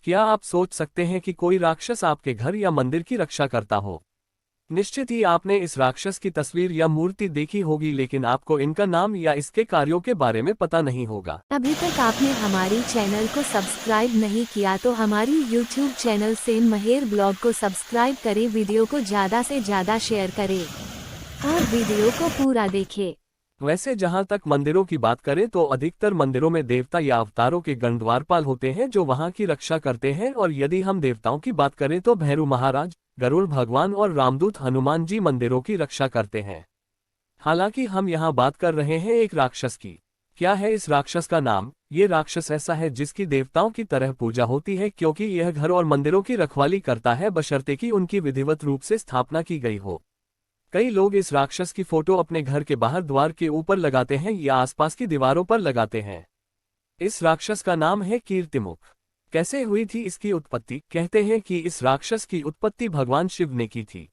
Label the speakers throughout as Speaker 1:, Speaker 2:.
Speaker 1: क्या आप सोच सकते हैं कि कोई राक्षस आपके घर या मंदिर की रक्षा करता हो? निश्चित ही आपने इस राक्षस की तस्वीर या मूर्ति देखी होगी, लेकिन आपको इनका नाम या इसके कार्यों के बारे में पता नहीं होगा।
Speaker 2: अभी तक आपने हमारी चैनल को सब्सक्राइब नहीं किया तो हमारी YouTube चैनल सेन महेर ब्लॉग को सब्सक्राइब करें, वीडियो को ज़्यादा से ज़्यादा शेयर करें और वीडियो को पूरा देखें।
Speaker 1: वैसे जहां तक मंदिरों की बात करें तो अधिकतर मंदिरों में देवता या अवतारों के गण द्वारपाल होते हैं जो वहां की रक्षा करते हैं, और यदि हम देवताओं की बात करें तो भैरव महाराज, गरुड़ भगवान और रामदूत हनुमान जी मंदिरों की रक्षा करते हैं। हालांकि हम यहाँ बात कर रहे हैं एक राक्षस की। क्या है इस राक्षस का नाम? ये राक्षस ऐसा है जिसकी देवताओं की तरह पूजा होती है, क्योंकि यह घर और मंदिरों की रखवाली करता है बशर्ते कि उनकी विधिवत रूप से स्थापना की गई हो। कई लोग इस राक्षस की फोटो अपने घर के बाहर द्वार के ऊपर लगाते हैं या आसपास की दीवारों पर लगाते हैं। इस राक्षस का नाम है कीर्तिमुख। कैसे हुई थी इसकी उत्पत्ति? कहते हैं कि इस राक्षस की उत्पत्ति भगवान शिव ने की थी।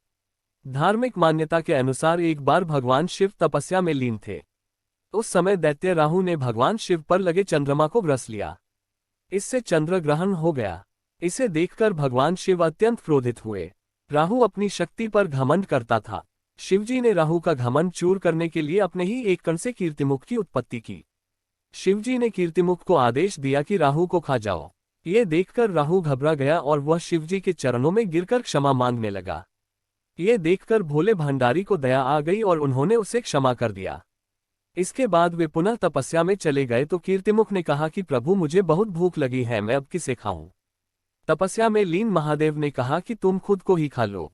Speaker 1: धार्मिक मान्यता के अनुसार एक बार भगवान शिव तपस्या में लीन थे। उस समय दैत्य राहु ने भगवान शिव पर लगे चंद्रमा को ग्रस लिया। इससे चंद्र ग्रहण हो गया। इसे देखकर भगवान शिव अत्यंत क्रोधित हुए। राहु अपनी शक्ति पर घमंड करता था। शिवजी ने राहु का घमंड चूर करने के लिए अपने ही एक कण से कीर्तिमुख की उत्पत्ति की। शिवजी ने कीर्तिमुख को आदेश दिया कि राहु को खा जाओ। ये देखकर राहु घबरा गया और वह शिवजी के चरणों में गिरकर क्षमा मांगने लगा। ये देखकर भोले भंडारी को दया आ गई और उन्होंने उसे क्षमा कर दिया। इसके बाद वे पुनः तपस्या में चले गए तो कीर्तिमुख ने कहा कि प्रभु, मुझे बहुत भूख लगी है, मैं अब किसे खाऊं? तपस्या में लीन महादेव ने कहा कि तुम खुद को ही खा लो।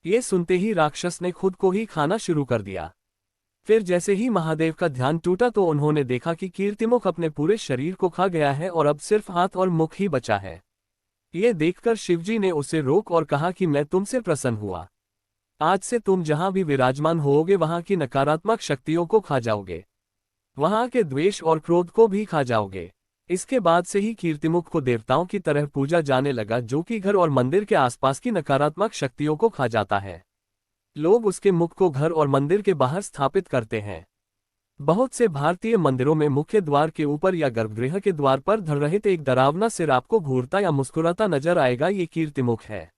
Speaker 1: ये सुनते ही राक्षस ने खुद को ही खाना शुरू कर दिया। फिर जैसे ही महादेव का ध्यान टूटा तो उन्होंने देखा कि कीर्तिमुख अपने पूरे शरीर को खा गया है और अब सिर्फ हाथ और मुख ही बचा है। ये देखकर शिवजी ने उसे रोक और कहा कि मैं तुमसे प्रसन्न हुआ। आज से तुम जहां भी विराजमान होोगे वहां की नकारात्मक शक्तियों को खा जाओगे, वहां के द्वेष और क्रोध को भी खा जाओगे। इसके बाद से ही कीर्तिमुख को देवताओं की तरह पूजा जाने लगा, जो कि घर और मंदिर के आसपास की नकारात्मक शक्तियों को खा जाता है। लोग उसके मुख को घर और मंदिर के बाहर स्थापित करते हैं। बहुत से भारतीय मंदिरों में मुख्य द्वार के ऊपर या गर्भगृह के द्वार पर धड़ रहित एक डरावना सिर आपको घूरता या मुस्कुराता नजर आएगा। ये कीर्तिमुख है।